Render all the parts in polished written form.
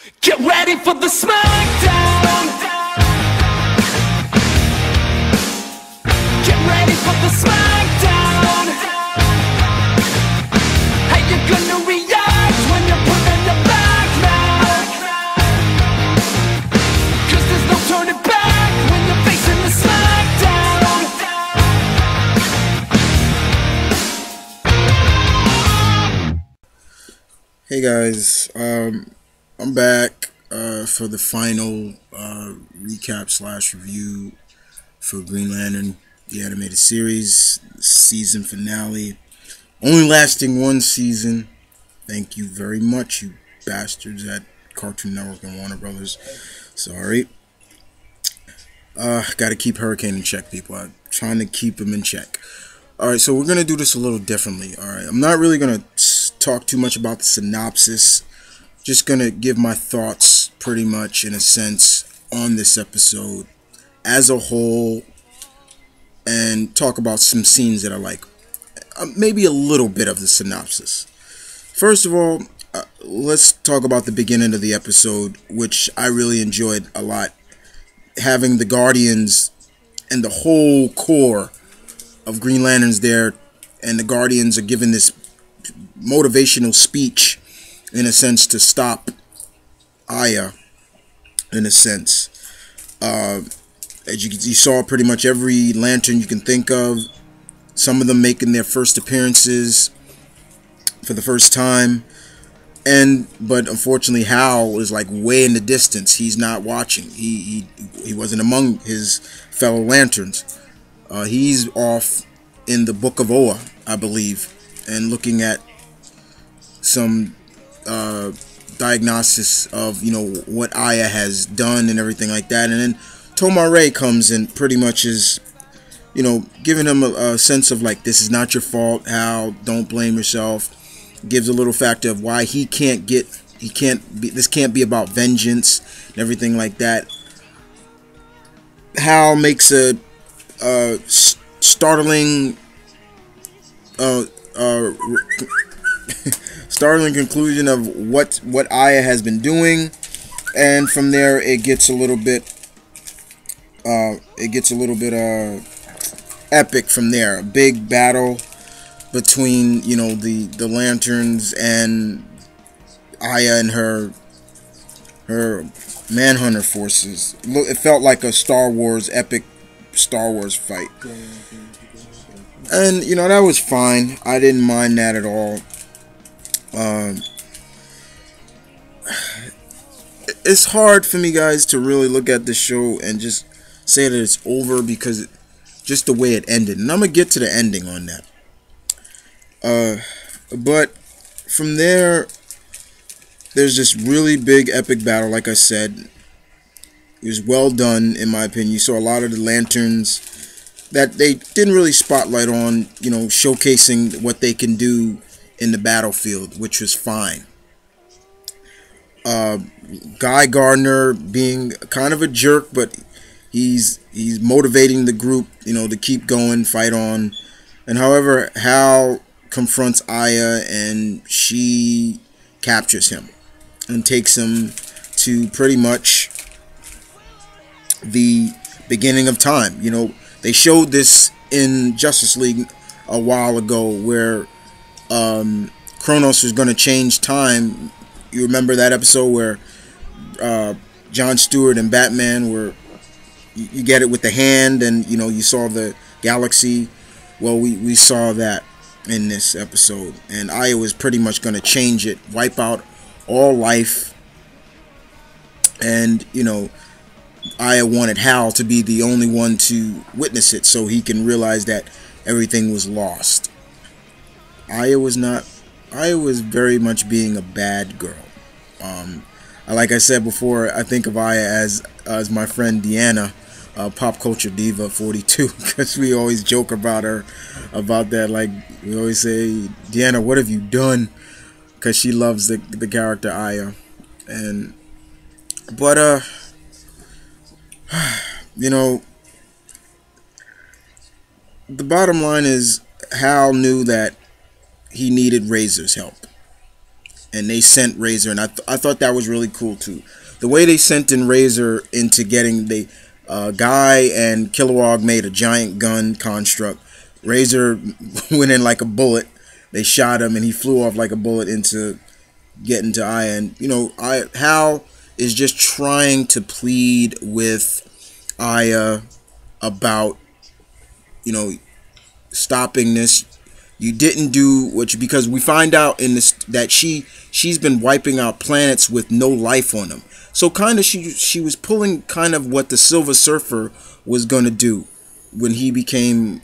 Get ready for the smackdown. Get ready for the smackdown. How you gonna react when you're put on your back now? 'Cause there's no turning back when you're facing the smackdown. Hey guys, I'm back for the final recap / review for Green Lantern, the animated series, season finale. Only lasting one season. Thank you very much, you bastards at Cartoon Network and Warner Brothers. Sorry. Gotta keep Hurricane in check, people. I'm trying to keep him in check. Alright, so we're gonna do this a little differently. Alright, I'm not really gonna talk too much about the synopsis. Just gonna give my thoughts pretty much in a sense on this episode as a whole and talk about some scenes that I like. Maybe a little bit of the synopsis. First of all, let's talk about the beginning of the episode, which I really enjoyed a lot. Having the Guardians and the whole core of Green Lanterns there, and the Guardians are giving this motivational speech in a sense to stop Aya in a sense. As you saw pretty much every lantern you can think of, some of them making their first appearances for the first time, but unfortunately Hal is like way in the distance. He's not watching. He wasn't among his fellow lanterns. He's off in the Book of Oa, I believe, and looking at some diagnosis of what Aya has done and everything like that. And then Tomare comes and pretty much is giving him a sense of like, this is not your fault, Hal, don't blame yourself. Gives a little factor of why this can't be about vengeance and everything like that. Hal makes a startling startling conclusion of what Aya has been doing, and from there it gets a little bit epic from there. A big battle between the lanterns and Aya and her Manhunter forces. It felt like a epic Star Wars fight. And that was fine. I didn't mind that at all. It's hard for me, guys, to really look at the show and just say that it's over because just the way it ended. And I'm gonna get to the ending on that. But from there's this really big epic battle. Like I said, it was well done in my opinion. You saw a lot of the lanterns that they didn't really spotlight on, showcasing what they can do in the battlefield, which was fine. Guy Gardner being kind of a jerk, but he's motivating the group, to keep going, fight on. And however, Hal confronts Aya and she captures him and takes him to pretty much the beginning of time. They showed this in Justice League a while ago where Kronos was going to change time. You remember that episode where John Stewart and Batman were, you get it with the hand, and you saw the galaxy. Well, we saw that in this episode, and Aya was pretty much going to change it, wipe out all life, and Aya wanted Hal to be the only one to witness it so he can realize that everything was lost. Aya was very much being a bad girl. Like I said before, I think of Aya as my friend Deanna, Pop Culture Diva 42, because we always joke about her, about that. Like, we always say, Deanna, what have you done? Because she loves the character Aya. But the bottom line is Hal knew that he needed Razor's help. and they sent Razor, and I thought that was really cool too. The way they sent in Razor into getting the Guy and Kilowog made a giant gun construct. Razor went in like a bullet. They shot him, and he flew off like a bullet into getting to Aya. And Hal is just trying to plead with Aya about stopping this. You didn't do what you, because we find out in this that she's been wiping out planets with no life on them. So kind of she was pulling kind of what the Silver Surfer was going to do when he joined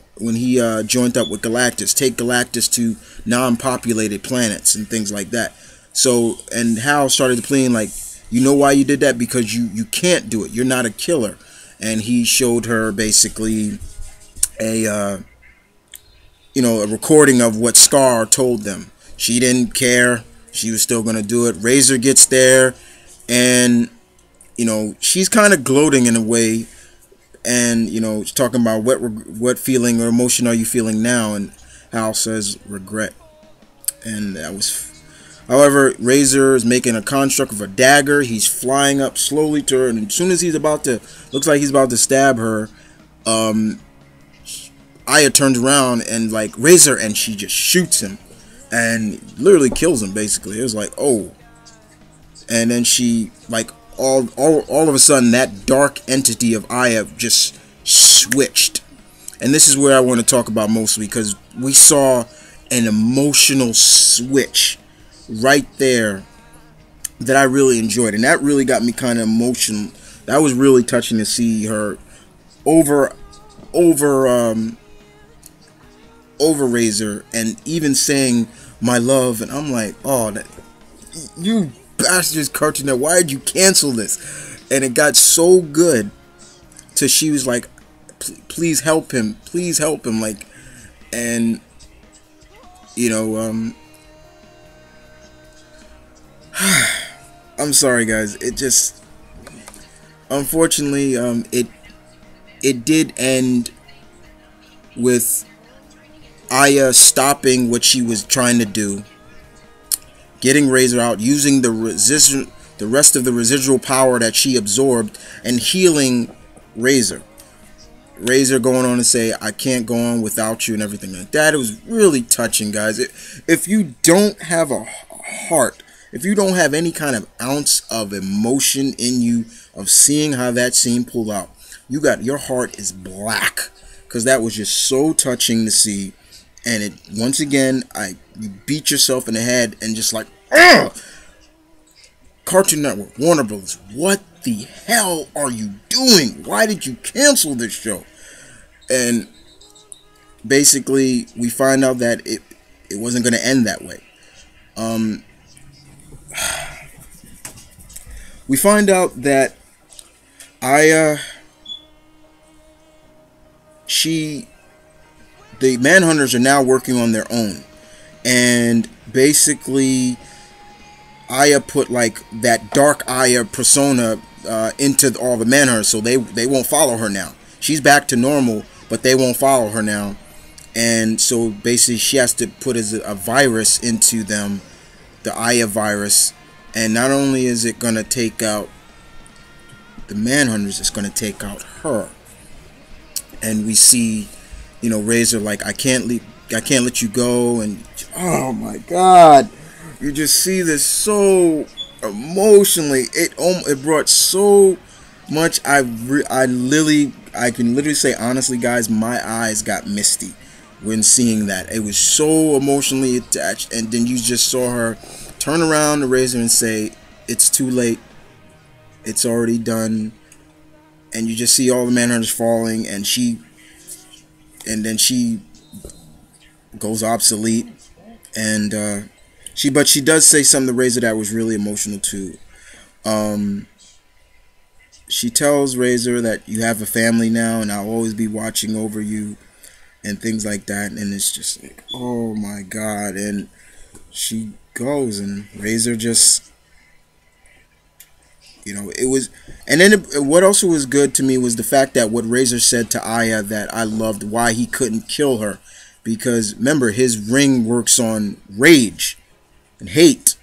up with Galactus, take Galactus to non-populated planets and things like that. So, and Hal started pleading like, you know why you did that? Because you can't do it. You're not a killer. And he showed her basically a recording of what Scar told them. She didn't care. She was still going to do it. Razor gets there, and she's kind of gloating in a way, and she's talking about what feeling or emotion are you feeling now, and Hal says regret. And that was, however, Razor is making a construct of a dagger. He's flying up slowly to her, and as soon as looks like he's about to stab her, Aya turns around and like, Razor, and she just shoots him and literally kills him. Basically, it was like, oh. And then she, like, all of a sudden, that dark entity of Aya just switched. And this is where I want to talk about mostly, because we saw an emotional switch right there that I really enjoyed, and that really got me kind of emotional. That was really touching to see her over Razor, and even saying my love. And I'm like, oh, you bastards, Cartoon Network, why did you cancel this? And it got so good till she was like, please help him, like. And I'm sorry guys, it just, unfortunately, it did end with Aya stopping what she was trying to do, getting Razor out, using the rest of the residual power that she absorbed, and healing Razor. Razor going on to say, I can't go on without you, and everything like that. It was really touching, guys. If you don't have a heart, if you don't have any kind of ounce of emotion in you of seeing how that scene pulled out, your heart is black, because that was just so touching to see. And it, once again, you beat yourself in the head and just like, ugh! Cartoon Network, Warner Brothers, what the hell are you doing? Why did you cancel this show? And basically, we find out that it wasn't going to end that way. We find out that Aya, the Manhunters are now working on their own, and basically Aya put like that dark Aya persona into all the Manhunters, so they won't follow her now. She's back to normal, but they won't follow her now. And so basically she has to put a virus into them, the Aya virus, and not only is it going to take out the Manhunters, it's going to take out her. And we see, Razor like, I can't let you go, and oh my god, you just see this so emotionally. It brought so much. I can literally say honestly, guys, my eyes got misty when seeing that. It was so emotionally attached, and then you just saw her turn around to Razor and say, it's too late, it's already done. And you just see all the Manhunters falling, and then she goes obsolete. And but she does say something to Razor that was really emotional too. She tells Razor that you have a family now, and I'll always be watching over you, and things like that. And it's just like, oh my god. And she goes, and Razor just, it was. And then what also was good to me was the fact that what Razor said to Aya, that I loved, why he couldn't kill her, because remember, his ring works on rage and hate.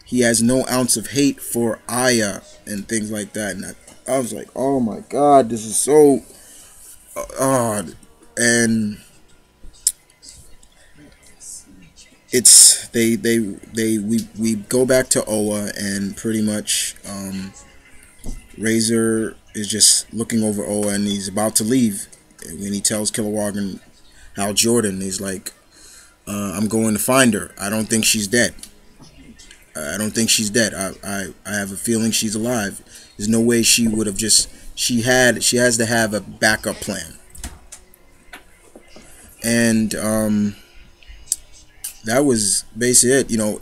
he has no ounce of hate for Aya and things like that. And I was like, oh my god, this is so odd. And it's we go back to Oa, and pretty much Razor is just looking over Oa, and he's about to leave when he tells Kilowog and Hal Jordan, he's like, I'm going to find her. I don't think she's dead. I don't think she's dead. I have a feeling she's alive. There's no way she would have just, she has to have a backup plan. And that was basically it. You know,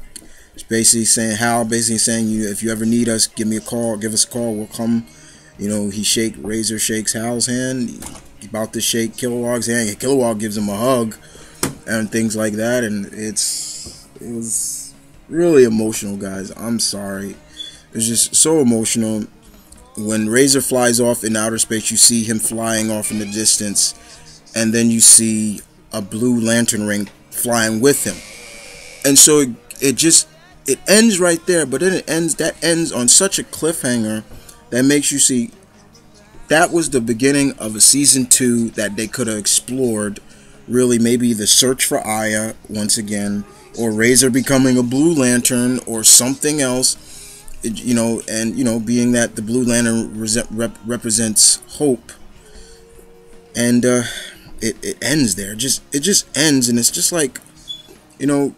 it's basically saying, Hal basically saying, you, if you ever need us, give me a call, give us a call, we'll come. You know, Razor shakes Hal's hand, he's about to shake Kilowog's hand, Kilowog gives him a hug and things like that, and it was really emotional, guys. I'm sorry, it was just so emotional. When Razor flies off in outer space, you see him flying off in the distance, and then you see a blue lantern ring flying with him, and so it ends right there. But then that ends on such a cliffhanger that makes you see that was the beginning of a season 2 that they could have explored. Really, maybe the search for Aya once again, or Razor becoming a Blue Lantern, or something else. You know, and you know, being that the Blue Lantern represents hope, and it ends there. It just ends, and it's just like, you know,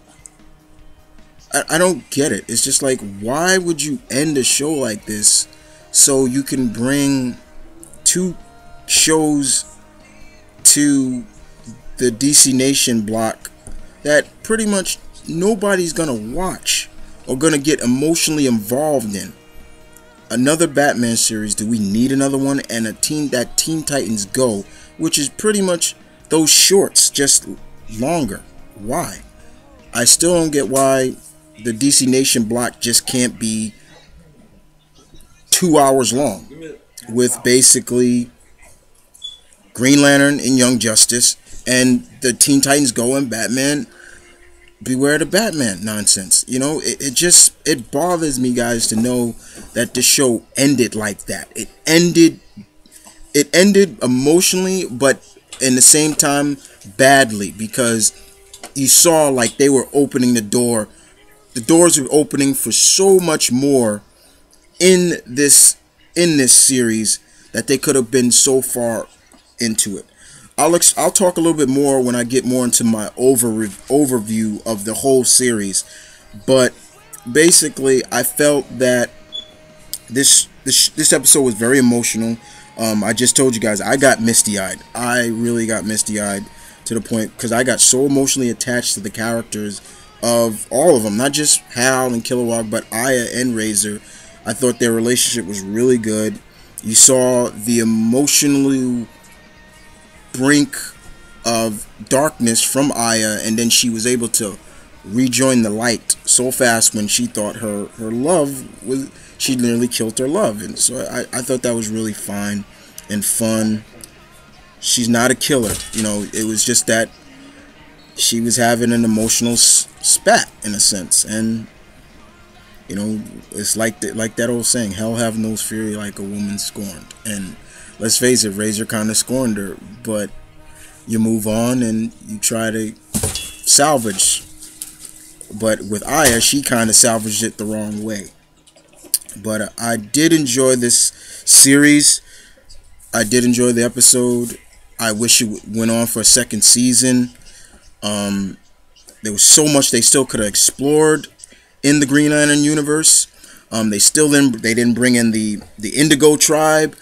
I don't get it. It's just like, why would you end a show like this so you can bring 2 shows to the DC Nation block that pretty much nobody's gonna watch or gonna get emotionally involved in? Another Batman series? Do we need another one? And Teen Titans Go, which is pretty much those shorts, just longer. Why? I still don't get why the DC Nation block just can't be 2 hours long, with basically Green Lantern and Young Justice and the Teen Titans Go and Batman Beware the Batman nonsense. You know, it bothers me, guys, to know that the show ended like that. It ended emotionally, but in the same time badly, because you saw like they were opening the door. The doors were opening for so much more in this series that they could have been so far into it. I'll talk a little bit more when I get more into my overview of the whole series, but basically I felt that this episode was very emotional. I just told you guys I got misty-eyed. I really got misty-eyed to the point because I got so emotionally attached to the characters of all of them, not just Hal and Kilowog, but Aya and Razor. I thought their relationship was really good. You saw the emotionally brink of darkness from Aya, and then she was able to rejoin the light so fast when she thought her love was, she nearly killed her love. And so I thought that was really fine and fun. She's not a killer, you know, it was just that she was having an emotional spat in a sense. And you know, it's like that old saying, hell have no fury like a woman scorned. And let's face it, Razor kind of scorned her, but you move on and you try to salvage. But with Aya, she kind of salvaged it the wrong way. But I did enjoy this series. I did enjoy the episode. I wish it went on for a second season. There was so much they still could have explored in the Green Lantern universe. They didn't bring in the Indigo tribe.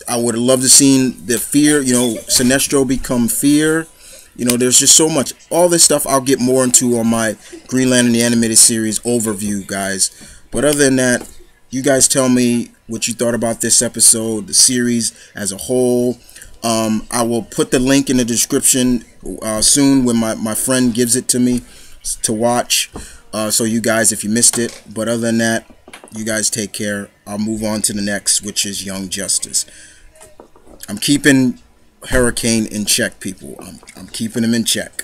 I would have loved to seen the Fear, you know, Sinestro become Fear. You know, there's just so much. All this stuff I'll get more into on my Green Lantern the Animated Series overview, guys. But other than that, you guys tell me what you thought about this episode, the series as a whole. I will put the link in the description soon when my friend gives it to me to watch. So you guys, if you missed it. But other than that, you guys take care. I'll move on to the next, which is Young Justice. I'm keeping Hurricane in check, people. I'm keeping him in check.